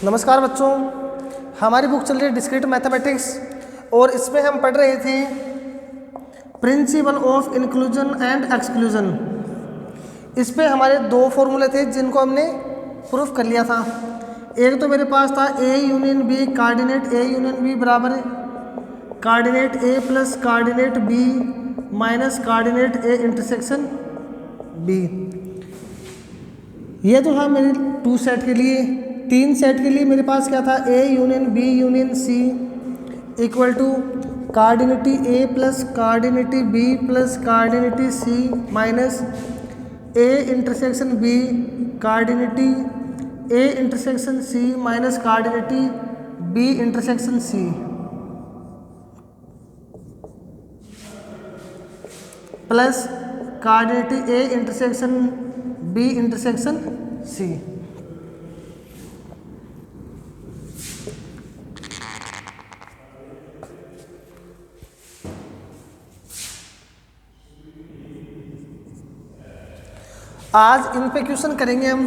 नमस्कार बच्चों, हमारी बुक चल रही है डिस्क्रीट मैथमेटिक्स और इसमें हम पढ़ रहे थे principle of inclusion and exclusion. इस पे हमारे दो फॉर्मूले थे जिनको हमने प्रूफ कर लिया था। एक तो मेरे पास था A union B, cardinality A union B बराबर है cardinality A plus cardinality B minus cardinality A intersection B. ये तो था मेरे 2 सेट के लिए। 3 सेट के लिए मेरे पास क्या था, A union B union C equal to cardinality A plus cardinality B plus cardinality C minus A intersection B cardinality A intersection C minus cardinality B intersection C plus cardinality A intersection B intersection C. आज इन पे question करेंगे हम।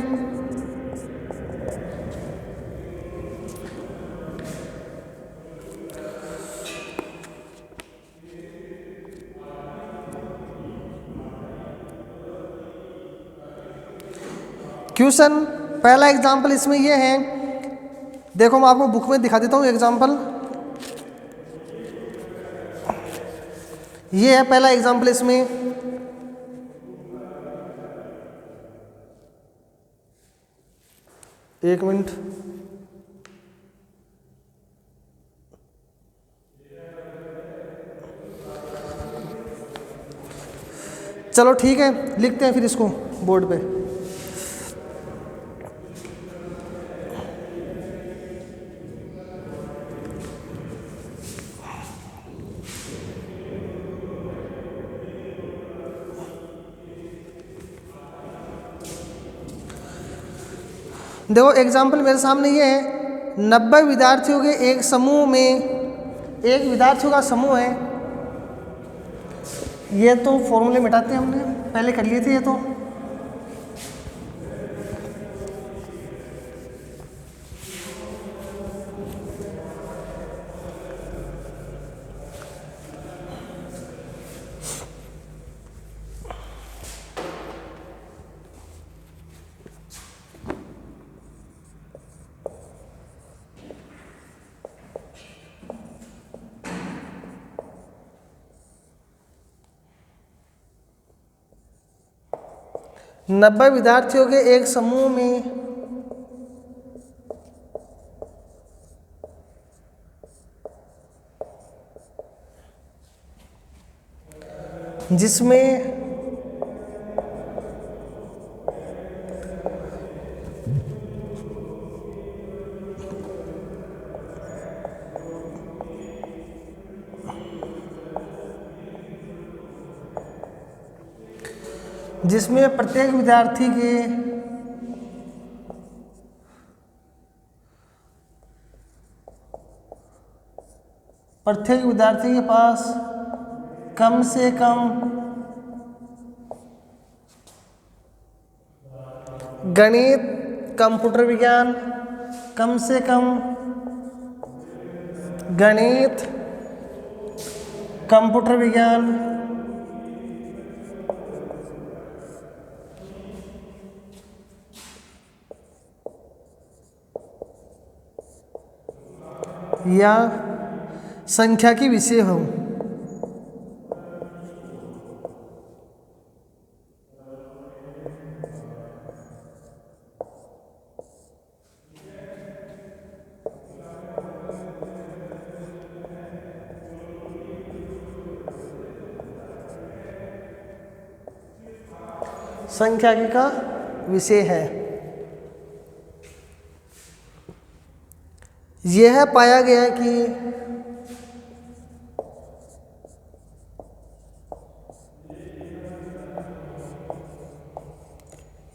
Question पहला example इसमें ये है, देखो मैं आपको बुक में दिखा देता हूँ एग्जांपल। ये है पहला एग्जांपल इसमें। एक मिनट, चलो ठीक है, लिखते हैं फिर इसको बोर्ड पे। देखो एग्जाम्पल मेरे सामने ये है, 90 विद्यार्थियों के एक समूह में, एक विद्यार्थियों का समूह है। ये तो फॉर्मूले मिटाते हैं, हमने पहले कर लिए थे ये तो। नब्बे विद्यार्थियों के एक समूह में जिसमें प्रत्येक विद्यार्थी के पास कम से कम गणित, कंप्यूटर विज्ञान, कम से कम गणित, कंप्यूटर विज्ञान या संख्या की विषय हो। संख्याकी का विषय है। यह पाया गया कि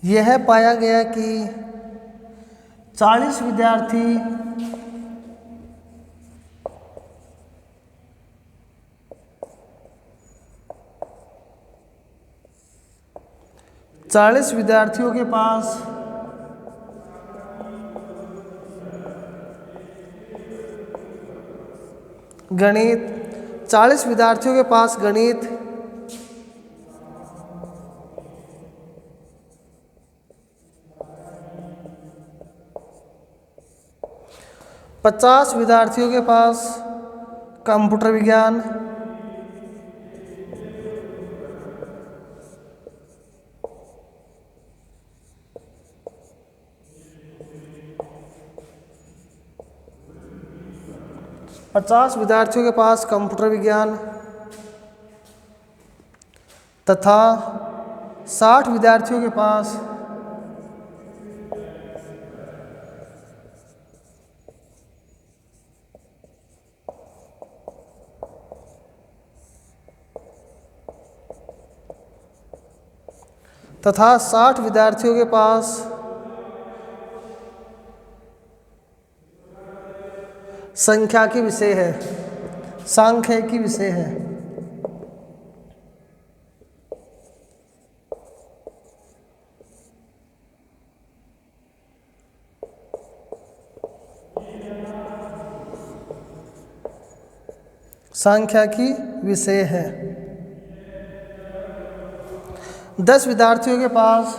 यह पाया गया कि 40 विद्यार्थी 40 विद्यार्थियों के पास गणित, 40 विद्यार्थियों के पास गणित, 50 विद्यार्थियों के पास कंप्यूटर विज्ञान, 50 विद्यार्थियों के पास कंप्यूटर विज्ञान तथा 60 विद्यार्थियों के पास सांख्यिकी विषय है, सांख्यिकी विषय है। सांख्यिकी विषय है। 10 विद्यार्थियों के पास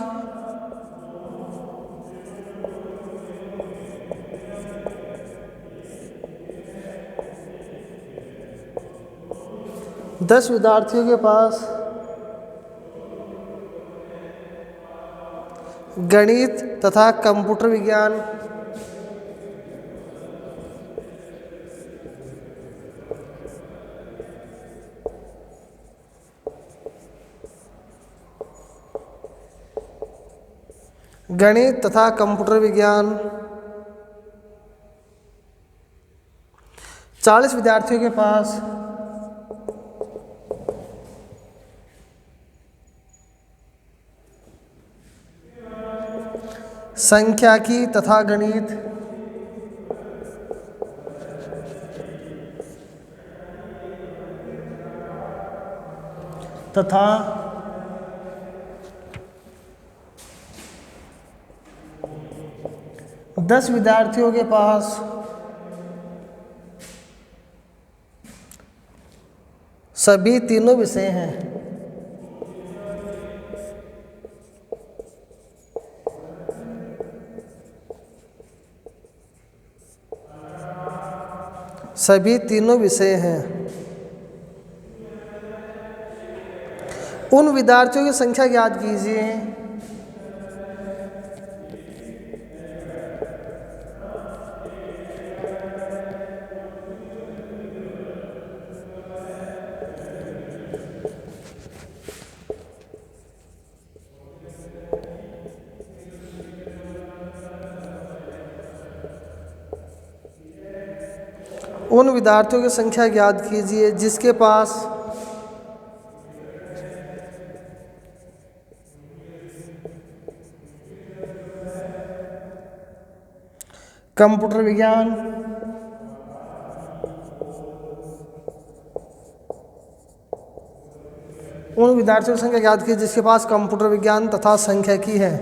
गणित तथा कंप्यूटर विज्ञान, गणित तथा कंप्यूटर विज्ञान, 40 विद्यार्थियों के पास सांख्यिकी तथा गणित, तथा 10 विद्यार्थियों के पास सभी तीनों विषय हैं। सभी तीनों विषय हैं। उन विद्यार्थियों की संख्या ज्ञात कीजिए उन विद्यार्थियों की संख्या ज्ञात कीजिए जिसके पास कंप्यूटर विज्ञान, उन विद्यार्थियों की संख्या ज्ञात कीजिए जिसके पास कंप्यूटर विज्ञान तथा सांख्यिकी है।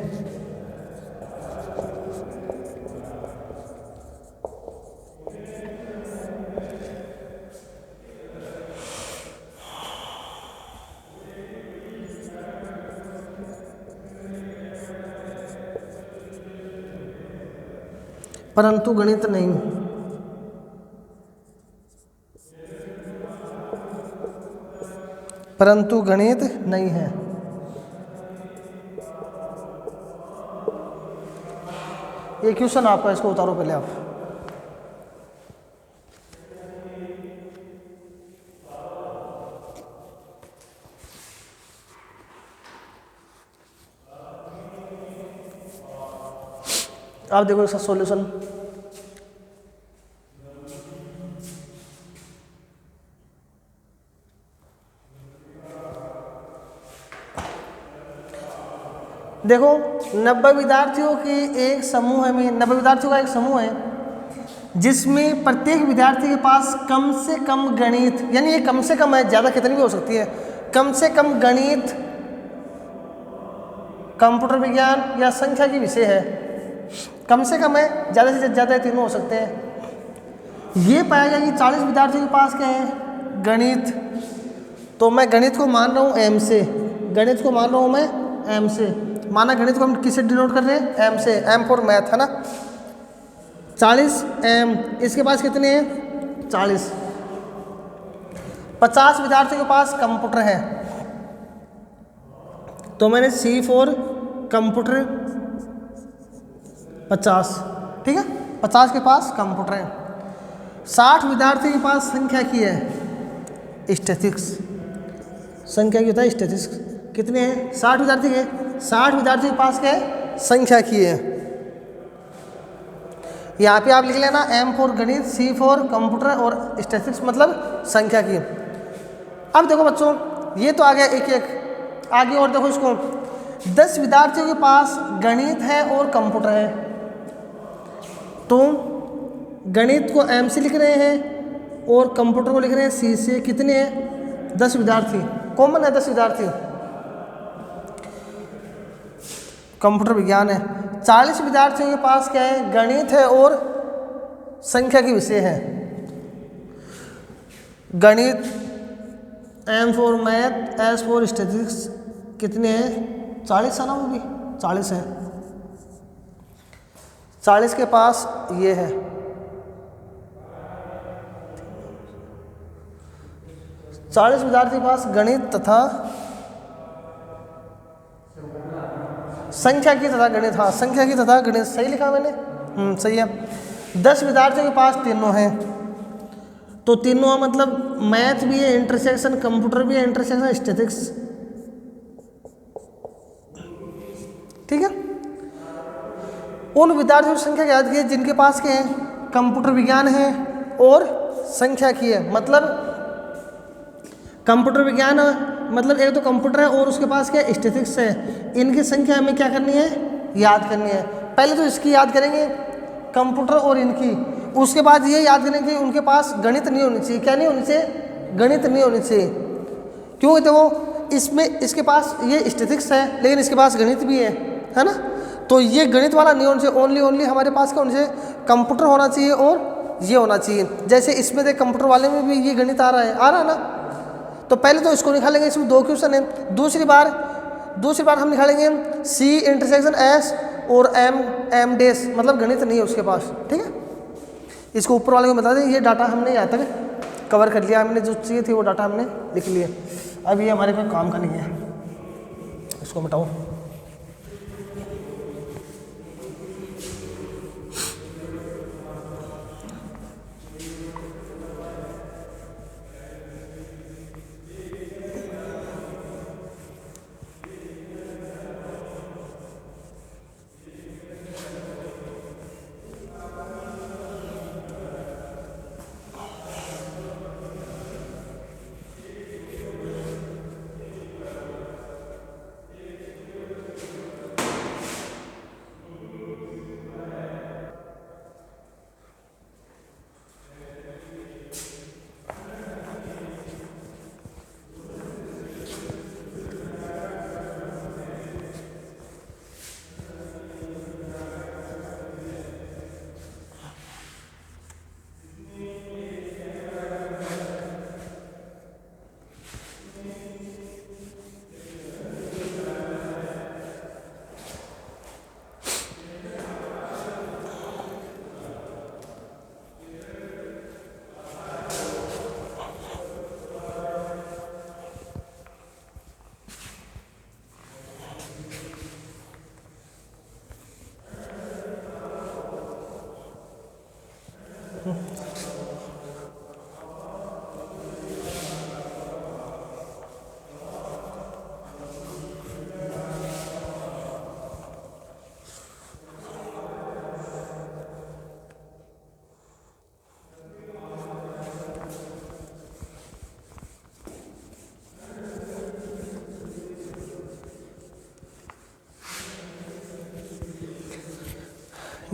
परंतु गणित नहीं। परंतु गणित नहीं है। ये क्वेश्चन आपका, इसको उतारो पहले आप। आप देखो इसका सॉल्यूशन। देखो 90 विद्यार्थियों के एक समूह में 90 विद्यार्थियों का एक समूह है जिसमें प्रत्येक विद्यार्थी के पास कम से कम गणित, यानी ये कम से कम है, ज़्यादा कितनी भी हो सकती है, कम से कम गणित, कंप्यूटर विज्ञान या संख्या की विषय है। कम से कम है, ज़्यादा से ज़्यादा तीनों हो सकते हैं। ये पाया गया कि 40 विद्यार्थियों के पास क्या है, गणित। तो मैं गणित को मान रहा हूँ एम से, गणित को मान रहा हूँ मैं एम से। माना गणित को हम किससे डिनोट कर रहे हैं, एम से, एम फॉर मैथ है ना। 40 एम, इसके पास कितने हैं 40। 50 विद्यार्थियों के पास कंप्यूटर है, तो मैंने सी फॉर कंप्यूटर 50, ठीक है, 50 के पास कंप्यूटर है। 60 विद्यार्थियों के पास संख्या की है स्टैटिस्टिक्स, संख्या की होता है स्टैटिस्टिक्स। कितने हैं 60 विद्यार्थी के, 60 विद्यार्थियों के पास क्या है, संख्या की है। यहाँ पे आप लिख लेना एम फॉर गणित, सी फॉर कंप्यूटर और स्टैटिस्टिक्स मतलब संख्या की। अब देखो बच्चों, ये तो आ गया एक एक, आगे और देखो इसको। 10 विद्यार्थियों के पास गणित है और कंप्यूटर है, तो गणित को एम से लिख रहे हैं और कंप्यूटर को लिख रहे हैं सी से। कितने हैं 10 विद्यार्थी, कॉमन है 10 विद्यार्थी, कंप्यूटर विज्ञान है। 40 विद्यार्थियों के पास क्या है, गणित है और संख्या के विषय है। गणित, M for math, S for statistics. कितने हैं 40 है ना, वो भी 40 है। 40 के पास ये है, 40 विद्यार्थी के पास गणित तथा संख्या की तथा गणित, हाँ संख्या की तथा गणित, सही लिखा मैंने, सही है। 10 विद्यार्थियों के पास तीनों हैं, तो तीनों मतलब मैथ भी है इंटरसेक्शन, कंप्यूटर भी है इंटरसेक्शन, स्टैटिस्टिक्स, ठीक है। उन विद्यार्थियों की संख्या याद की जिनके पास क्या है, कंप्यूटर विज्ञान है और संख्या की है। मतलब कंप्यूटर विज्ञान मतलब एक तो कंप्यूटर है और उसके पास क्या है, स्टैटिस्टिक्स है। इनकी संख्या हमें क्या करनी है, याद करनी है। पहले तो इसकी याद करेंगे कंप्यूटर और इनकी, उसके बाद ये याद करेंगे कि उनके पास गणित नहीं होनी चाहिए। क्या नहीं होनी चाहिए, गणित नहीं होनी चाहिए। क्यों, देखो इसमें इसके पास ये स्टैटिस्टिक्स है लेकिन इसके पास गणित भी है ना, तो ये गणित वाला नहीं होना चाहिए। ओनली हमारे पास क्या होना चाहिए, कंप्यूटर होना चाहिए और ये होना चाहिए। जैसे इसमें देख कंप्यूटर वाले में भी ये गणित आ रहा है ना, तो पहले तो इसको निकालेंगे, इसमें 2 क्वेश्चन है। दूसरी बार हम निकालेंगे सी इंटरसेक्शन एस और एम डैश, मतलब गणित नहीं है उसके पास, ठीक है। इसको ऊपर वाले को बता दें, ये डाटा हमने यहाँ तक कवर कर लिया, हमने जो चाहिए थी वो डाटा हमने लिख लिया। अब ये हमारे कोई काम का नहीं है, इसको मिटाओ।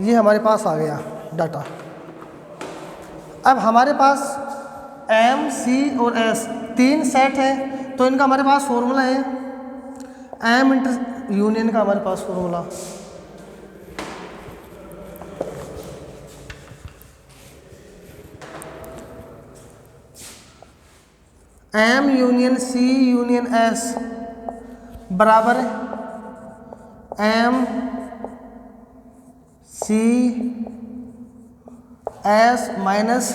ये हमारे पास आ गया डाटा। अब हमारे पास एम, सी और एस 3 सेट है, तो इनका हमारे पास फॉर्मूला है एम इंटर यूनियन का हमारे पास formula. M union C union S बराबर M C S minus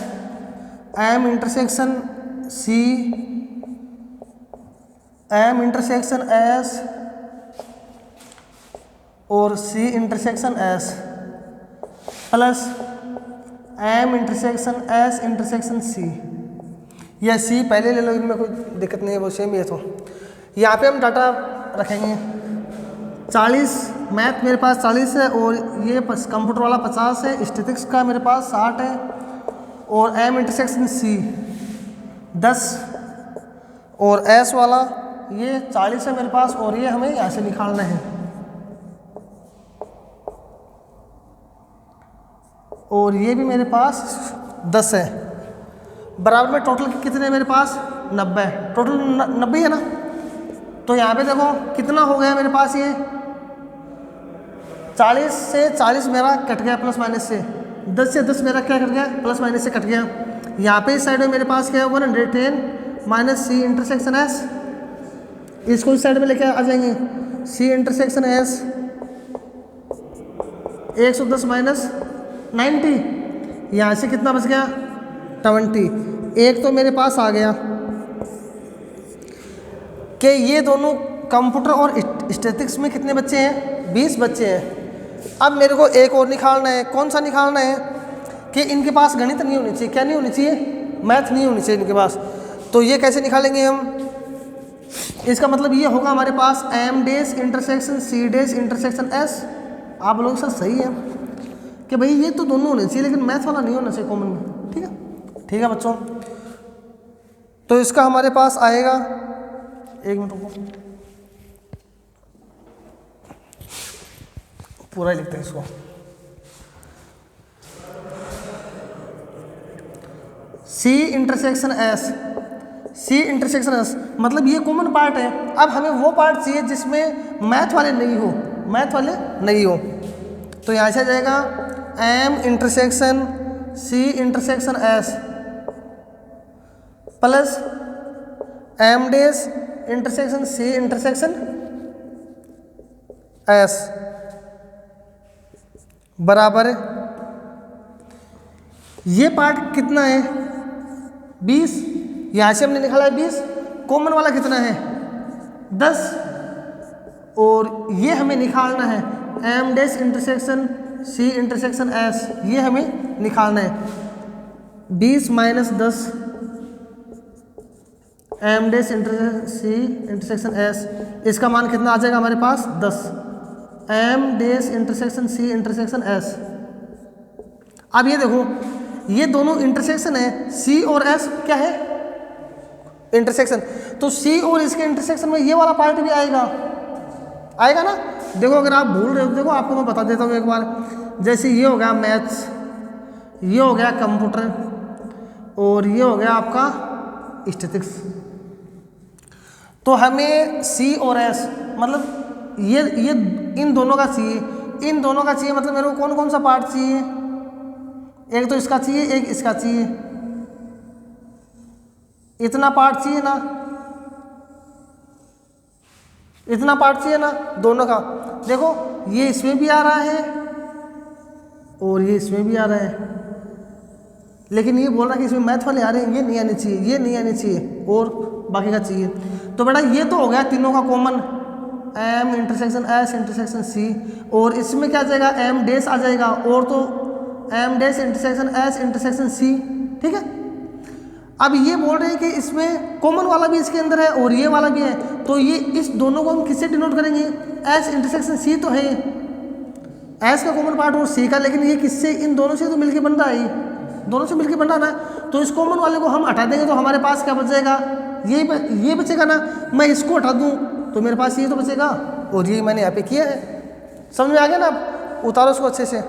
M intersection C M intersection S और C intersection S plus M intersection S intersection C, या सी पहले ले लो, इनमें कोई दिक्कत नहीं है, वो सेम ही है। तो यहाँ पे हम डाटा रखेंगे 40, मैथ मेरे पास 40 है और ये कंप्यूटर वाला 50 है, स्टैटिक्स का मेरे पास 60 है और एम इंटरसेक्शन सी 10 और एस वाला ये 40 है मेरे पास और ये हमें यहाँ से निकालना है। और ये भी मेरे पास 10 है, बराबर में टोटल कितने हैं मेरे पास 90, टोटल 90 है ना। तो यहाँ पे देखो कितना हो गया मेरे पास, ये 40 से 40 मेरा कट गया प्लस माइनस से, 10 से 10 मेरा क्या कट गया प्लस माइनस से कट गया। यहाँ पे इस साइड में मेरे पास क्या होगा 110 माइनस सी इंटरसेक्शन एस, इसको इस साइड में लेके आ जाएंगे, सी इंटरसेक्शन एस 110 माइनस 90, यहाँ से कितना बच गया 20। एक तो मेरे पास आ गया कि ये दोनों कंप्यूटर और स्टैटिक्स में कितने बच्चे हैं 20 बच्चे हैं। अब मेरे को एक और निकालना है, कौन सा निकालना है कि इनके पास गणित नहीं होनी चाहिए, क्या नहीं होनी चाहिए, मैथ नहीं होनी चाहिए इनके पास। तो ये कैसे निकालेंगे हम, इसका मतलब ये होगा हमारे पास एम डेस इंटरसेक्शन सी डेस इंटरसेक्शन एस। आप लोग सर सही है कि भाई ये तो दोनों होने चाहिए लेकिन मैथ वाला नहीं होना चाहिए कॉमन में, ठीक है, ठीक है बच्चों। तो इसका हमारे पास आएगा, एक मिनट रुको, पूरा ही लिखते हैं इसको, C intersection S, C intersection S मतलब ये कॉमन पार्ट है। अब हमें वो पार्ट चाहिए जिसमें मैथ वाले नहीं हो, मैथ वाले नहीं हो। तो यहाँ से आ जाएगा M intersection C intersection S plus M डेस इंटरसेक्शन सी इंटरसेक्शन एस बराबर ये पार्ट कितना है 20, यहाँ से हमने निकाला है 20, कॉमन वाला कितना है 10 और ये हमें निकालना है एम डेस इंटरसेक्शन सी इंटरसेक्शन एस, ये हमें निकालना है 20 माइनस 10 एम डेस इंटरसेक्शन सी इंटरसेक्शन एस, इसका मान कितना आ जाएगा हमारे पास 10 एम डेस इंटरसेक्शन सी इंटरसेक्शन एस। अब ये देखो ये दोनों इंटरसेक्शन है, सी और एस क्या है इंटरसेक्शन, तो सी और इसके इंटरसेक्शन में ये वाला पार्ट भी आएगा, आएगा ना। देखो अगर आप भूल रहे हो, देखो आपको मैं बता देता हूँ एक बार, जैसे ये हो गया मैथ्स, ये हो गया कंप्यूटर और ये हो गया आपका स्टैटिक्स। तो हमें सी और एस मतलब ये इन दोनों का चाहिए, इन दोनों का चाहिए, मतलब मेरे को कौन कौन सा पार्ट चाहिए, एक तो इसका चाहिए एक इसका चाहिए, इतना पार्ट चाहिए ना, इतना पार्ट चाहिए ना दोनों का। देखो ये इसमें भी आ रहा है और ये इसमें भी आ रहा है, लेकिन ये बोल रहा है कि इसमें मैथ वाले आ रहे हैं, ये नहीं आने चाहिए, ये नहीं आने चाहिए और बाकी का चाहिए। तो बेटा ये तो हो गया तीनों का common, M intersection S intersection C, और इसमें क्या आ जाएगा एम डेस आ जाएगा, और तो एम डेस इंटरसेक्शन एस इंटरसेक्शन सी, ठीक है। अब ये बोल रहे हैं कि इसमें कॉमन वाला भी इसके अंदर है और ये वाला भी है, तो ये इस दोनों को हम किससे डिनोट करेंगे, एस इंटरसेक्शन सी तो है, एस का कॉमन पार्ट और सी का, लेकिन ये किससे, इन दोनों से तो मिलके बन रहा है, दोनों से मिलके बन रहा ना। तो इस कॉमन वाले को हम हटा देंगे तो हमारे पास क्या बच जाएगा, ये बचेगा ना। मैं इसको हटा दूं तो मेरे पास ये तो बचेगा, और ये मैंने यहाँ पे किया है, समझ में आ गया ना। अब उतारो उसको अच्छे से,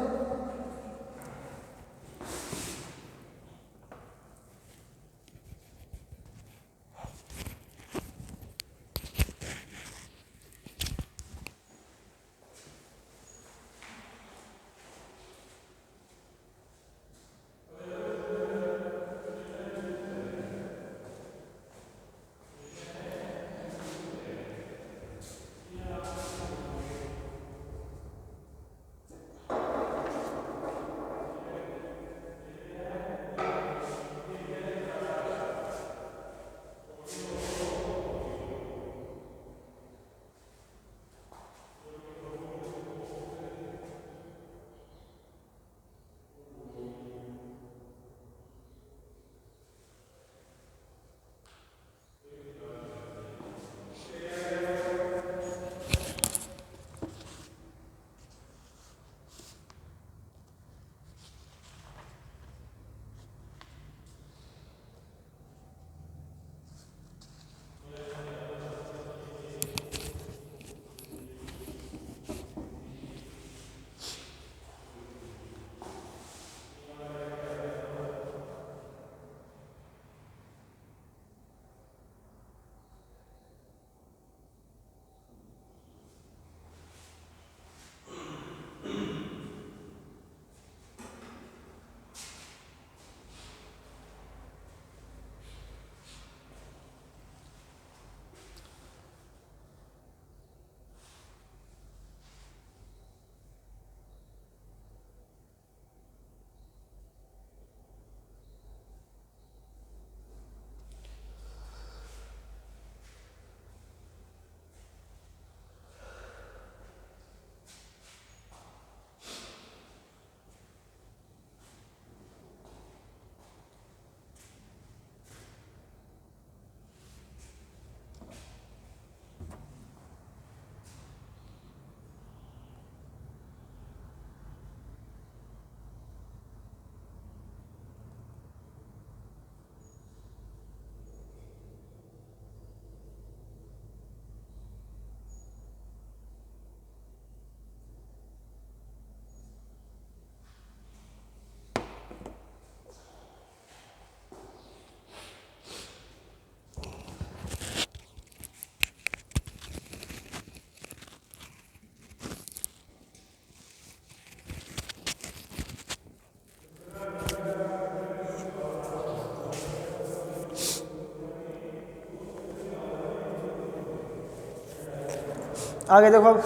आगे देखो अब,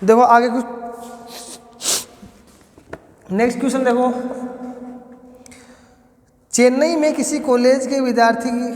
देखो आगे कुछ नेक्स्ट क्वेश्चन देखो, चेन्नई में किसी कॉलेज के विद्यार्थी की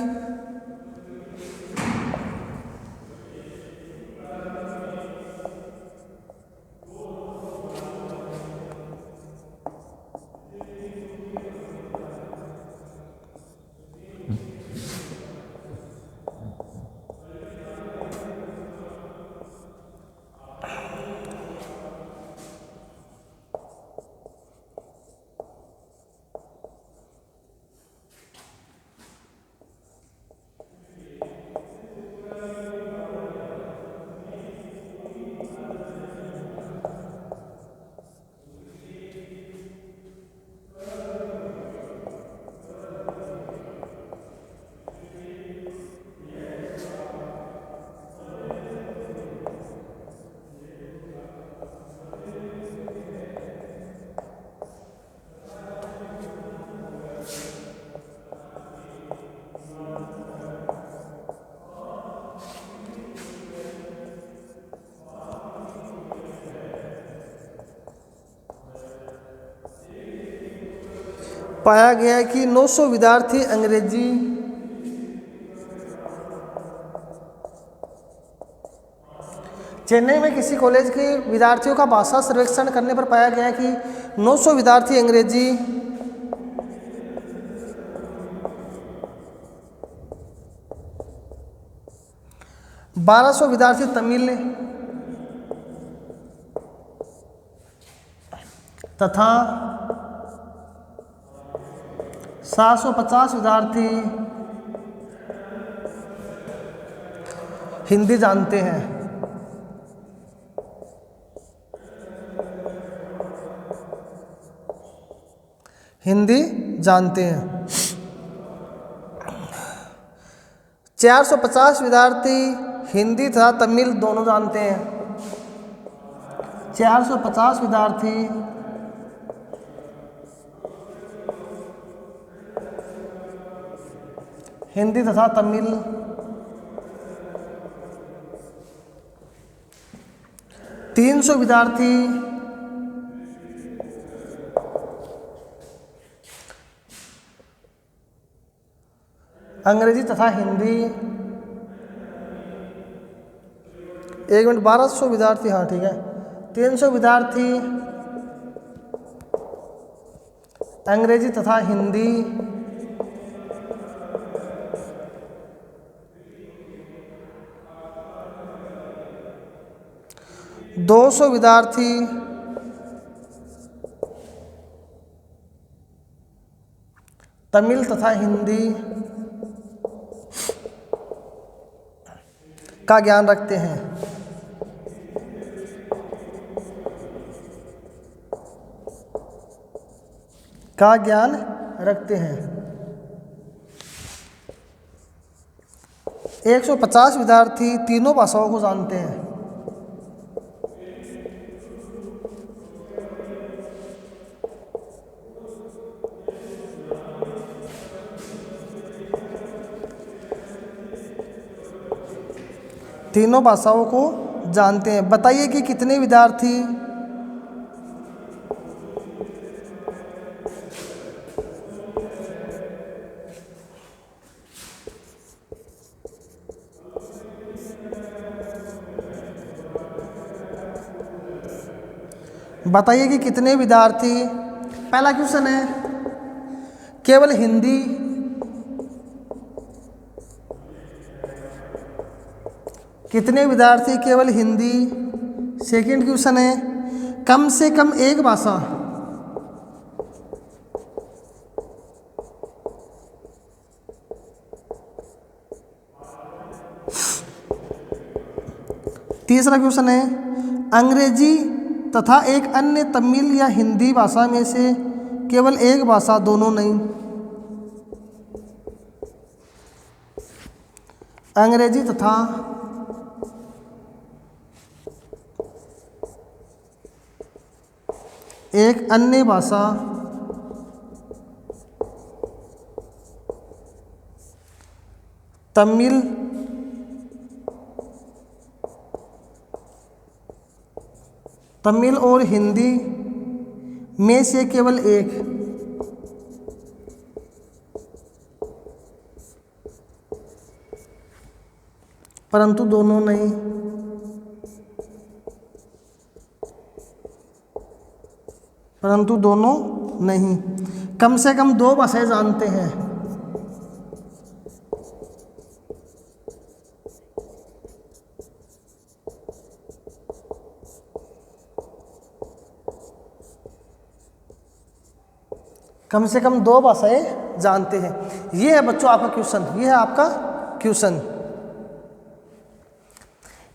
पाया गया है कि 900 विद्यार्थी अंग्रेजी चेन्नई में किसी कॉलेज के विद्यार्थियों का भाषा सर्वेक्षण करने पर पाया गया है कि 900 विद्यार्थी अंग्रेजी, 1200 विद्यार्थी तमिल तथा 750 विद्यार्थी हिंदी जानते हैं। हिंदी जानते हैं। 450 विद्यार्थी हिंदी तथा तमिल दोनों जानते हैं। 450 विद्यार्थी हिंदी तथा तमिल, 300 विद्यार्थी अंग्रेजी तथा हिंदी, 1 मिनट, 1200 विद्यार्थी, हाँ ठीक है, 300 विद्यार्थी अंग्रेजी तथा हिंदी, 200 विद्यार्थी तमिल तथा हिंदी, का ज्ञान रखते हैं। का ज्ञान रखते हैं। 150 विद्यार्थी तीनों भाषाओं को जानते हैं। तीनों भाषाओं को जानते हैं। बताइए कि कितने विद्यार्थी 'पहला क्वेश्चन है केवल हिंदी कितने विद्यार्थी केवल हिंदी। सेकंड क्वेश्चन है कम से कम एक भाषा। तीसरा क्वेश्चन है अंग्रेजी तथा एक अन्य तमिल या हिंदी भाषा में से केवल एक भाषा, दोनों नहीं। अंग्रेजी तथा एक अन्य भाषा तमिल और हिंदी में से केवल एक। परंतु दोनों नहीं। परंतु दोनों नहीं। कम से कम दो भाषाएं जानते हैं। कम से कम दो भाषाएं जानते हैं। ये है बच्चों आपका क्वेश्चन। ये है आपका क्वेश्चन।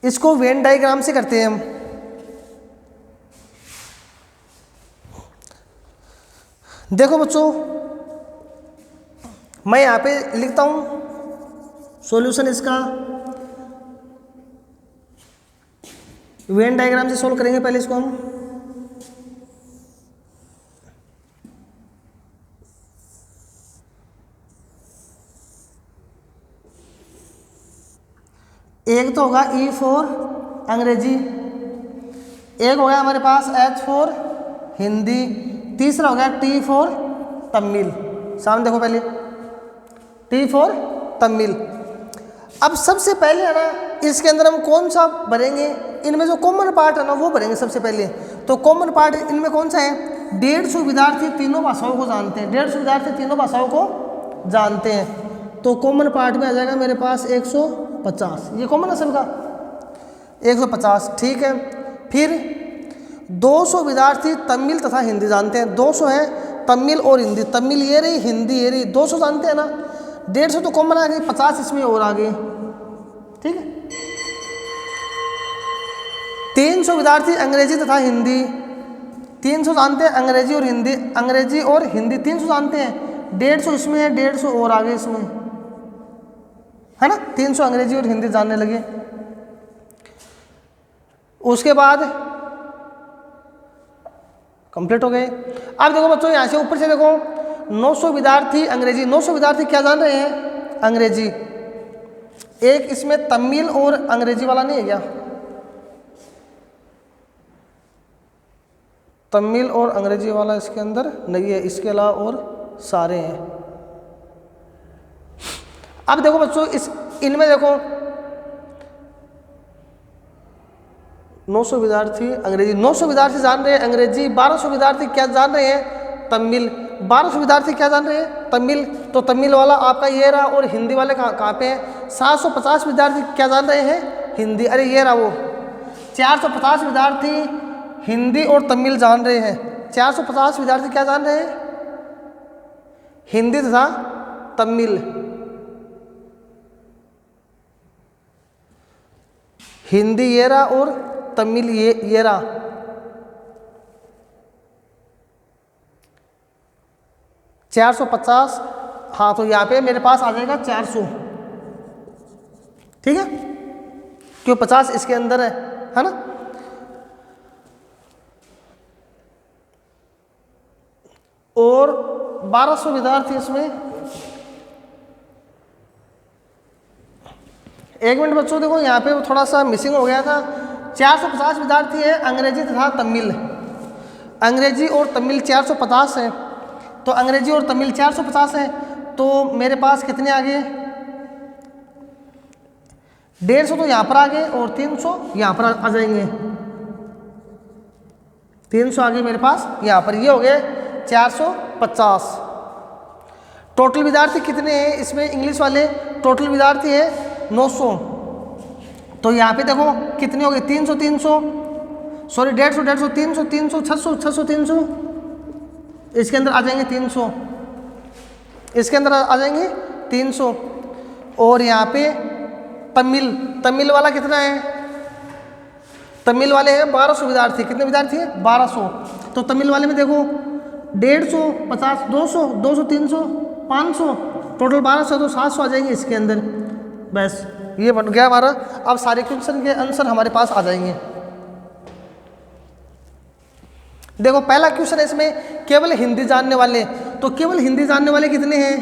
इसको वेन डायग्राम से करते हैं हम। देखो बच्चों, मैं यहाँ पे लिखता हूँ सॉल्यूशन इसका। वेन डायग्राम से सोल्व करेंगे पहले इसको हम। एक तो होगा E फॉर अंग्रेजी, एक हो गया हमारे पास H फॉर हिंदी, तीसरा हो गया T फॉर तमिल। सामने देखो पहले T फॉर तमिल। अब सबसे पहले है ना इसके अंदर हम कौन सा भरेंगे, इनमें जो कॉमन पार्ट है ना वो भरेंगे सबसे पहले। तो कॉमन पार्ट इनमें कौन सा है, 150 विद्यार्थी तीनों भाषाओं को जानते हैं। 150 विद्यार्थी तीनों भाषाओं को जानते हैं। तो कॉमन पार्ट में आ जाएगा मेरे पास 150। ये कॉमन है सबका 150, ठीक है। फिर 200 विद्यार्थी तमिल तथा हिंदी जानते हैं। 200 है तमिल और हिंदी, तमिल ये रही हिंदी ये रही, 200 जानते हैं ना। 150 तो कॉमन आ गई, 50 इसमें और आ गए, ठीक है। 300 विद्यार्थी अंग्रेजी तथा हिंदी, 300 जानते हैं अंग्रेजी और हिंदी। अंग्रेजी और हिंदी 300 जानते हैं, 150 इसमें है, 150 और आगे इसमें है ना। 300 अंग्रेजी और हिंदी जानने लगे। उसके बाद कंप्लीट हो गए। अब देखो बच्चों यहाँ से ऊपर से देखो 900 विद्यार्थी अंग्रेजी, 900 विद्यार्थी क्या जान रहे हैं, अंग्रेजी। एक इसमें तमिल और अंग्रेजी वाला नहीं है क्या, तमिल और अंग्रेजी वाला इसके अंदर नहीं है, इसके अलावा और सारे हैं। अब देखो बच्चों इनमें देखो 900 विद्यार्थी अंग्रेजी, 900 विद्यार्थी जान रहे हैं अंग्रेजी। 1200 विद्यार्थी क्या जान रहे हैं, तमिल। 1200 विद्यार्थी क्या जान रहे हैं, तमिल। तो तमिल वाला आपका ये रहा, और हिंदी वाले कहाँ पे हैं। 750 विद्यार्थी क्या जान रहे हैं, हिंदी। अरे ये रहा वो। 450 विद्यार्थी हिंदी और तमिल जान रहे हैं। 450 विद्यार्थी क्या जान रहे हैं, हिंदी तथा तमिल। हिंदी ये रहा और तमिल ये रहा। चार 450, हाँ तो यहाँ पे मेरे पास आ जाएगा 400, ठीक है, क्यों 50 इसके अंदर है ना। और 1200 विद्यार्थी इसमें। एक मिनट बच्चों, देखो यहाँ पे थोड़ा सा मिसिंग हो गया था। 450 विद्यार्थी है अंग्रेजी तथा तमिल, अंग्रेजी और तमिल 450 है, तो अंग्रेजी और तमिल 450 है, तो मेरे पास कितने आ गए, 150 तो यहाँ पर आ गए और 300 यहाँ पर आ जाएंगे। 300 आ गए मेरे पास यहाँ पर, ये हो गए 450। टोटल विद्यार्थी कितने हैं इसमें इंग्लिश वाले, टोटल विद्यार्थी है 900, तो यहाँ पे देखो कितने हो गए, 300 300, सॉरी 150 150, 300 300, 600 600, 300, इसके अंदर आ जाएंगे 300, इसके अंदर आ जाएंगे 300। और यहाँ पे तमिल वाला कितना है, तमिल वाले हैं 1200 विद्यार्थी, कितने विद्यार्थी हैं 1200, तो तमिल वाले में देखो 150 50 200 200 300 500, टोटल 1200, तो 700 आ जाएंगे इसके अंदर। बस ये बन गया हमारा। अब सारे क्वेश्चन के आंसर हमारे पास आ जाएंगे। देखो पहला क्वेश्चन है इसमें केवल हिंदी जानने वाले, तो केवल हिंदी जानने वाले कितने हैं,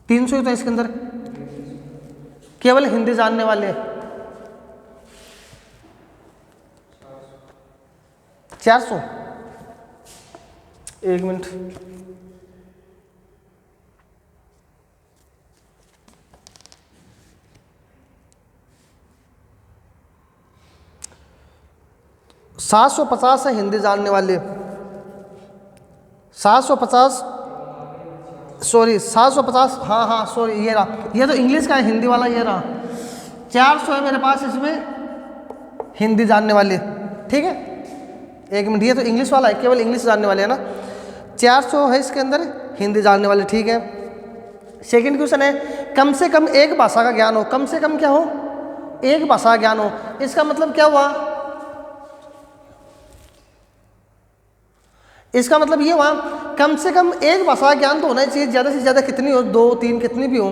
300 ही तो इसके अंदर, केवल हिंदी जानने वाले 400। एक मिनट, सात 750 है हिंदी जानने वाले, 750, सॉरी 750, हाँ सॉरी ये रहा, ये तो इंग्लिश का है, हिंदी वाला ये रहा। 400 है मेरे पास इसमें हिंदी जानने वाले, ठीक है। एक मिनट, ये तो इंग्लिश वाला है, केवल इंग्लिश जानने वाले है ना। 400 है इसके अंदर हिंदी जानने वाले, ठीक है। सेकंड क्वेश्चन है कम से कम एक भाषा का ज्ञान हो, कम से कम क्या हो, एक भाषा का ज्ञान हो। इसका मतलब क्या हुआ, इसका मतलब ये हुआ कम से कम एक भाषा का ज्ञान तो होना चाहिए, ज़्यादा से ज़्यादा कितनी हो, 2 3 कितनी भी हो,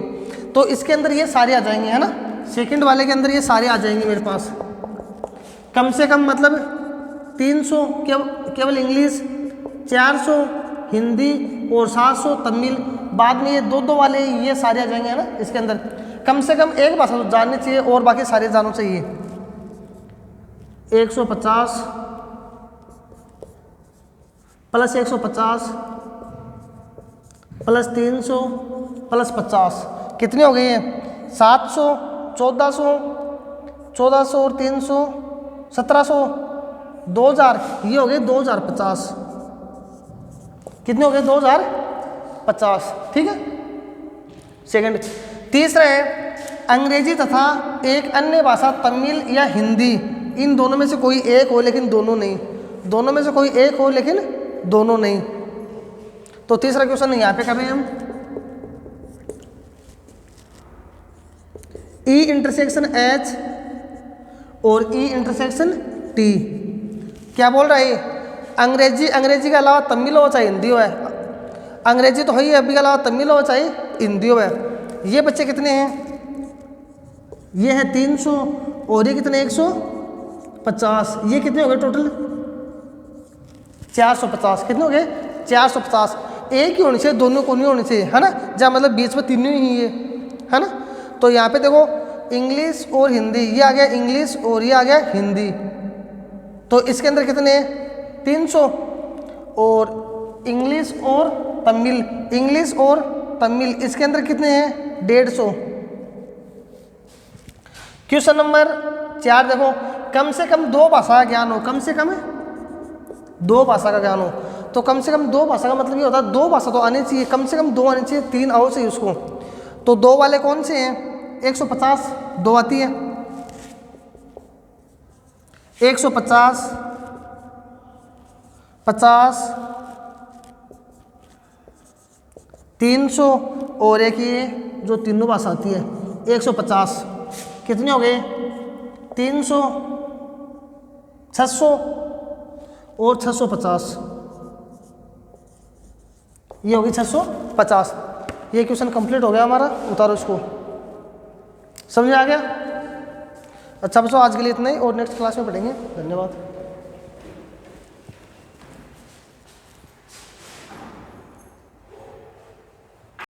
तो इसके अंदर ये सारे आ जाएंगे, है ना। सेकंड वाले के अंदर ये सारे आ जाएंगे मेरे पास। कम से कम मतलब 300 केवल इंग्लिश, 400 हिंदी और 700 तमिल, बाद में ये 2 वाले ये सारे आ जाएंगे, है ना। इसके अंदर कम से कम एक भाषा तो जाननी चाहिए और बाकी सारे जानना चाहिए। 150 प्लस 150 प्लस 300 प्लस 50 कितने हो गए हैं, 700 1400 1400 और 300 1700 2000, ये हो गए 2050, कितने हो गए 2050, ठीक है। सेकंड, तीसरा है अंग्रेजी तथा एक अन्य भाषा तमिल या हिंदी, इन दोनों में से कोई एक हो लेकिन दोनों नहीं, दोनों में से कोई एक हो लेकिन दोनों नहीं। तो तीसरा क्वेश्चन यहाँ पे कर रहे हैं हम, ई इंटरसेक्शन एच और ई इंटरसेक्शन टी, क्या बोल रहा है, अंग्रेजी के अलावा तमिल हो चाहे हिंदी हो, अंग्रेजी तो है ही, अभी के अलावा तमिल हो चाहे हिंदी हो। ये बच्चे कितने हैं, ये है 300 और ये कितने 150, ये कितने हो गए टोटल 450, कितने हो गए 450। एक ही होनी चाहिए, दोनों को नहीं होनी चाहिए, है ना, जहाँ मतलब बीच में तीनों ही है ना। तो यहाँ पे देखो इंग्लिश और हिंदी, ये आ गया इंग्लिश और ये आ गया हिंदी, तो इसके अंदर कितने 300, और इंग्लिश और तमिल, इंग्लिश और तमिल इसके अंदर कितने हैं 150। क्वेश्चन नंबर 4 देखो कम से कम 2 भाषा का ज्ञान हो, कम से कम 2 भाषा का ज्ञान हो, तो कम से कम 2 भाषा का मतलब ये होता है 2 भाषा तो आनी चाहिए, कम से कम 2 आनी चाहिए, 3 आओ चाहिए उसको। तो 2 वाले कौन से हैं, 150 2 आती है, 150 50 300 और एक ये जो तीनों पास आती है 150, कितने हो गए 300, 600 और 650, ये होगी 650। ये क्वेश्चन कंप्लीट हो गया हमारा, उतारो इसको। समझ आ गया? अच्छा बच्चों आज के लिए इतना ही और नेक्स्ट क्लास में पढ़ेंगे। धन्यवाद।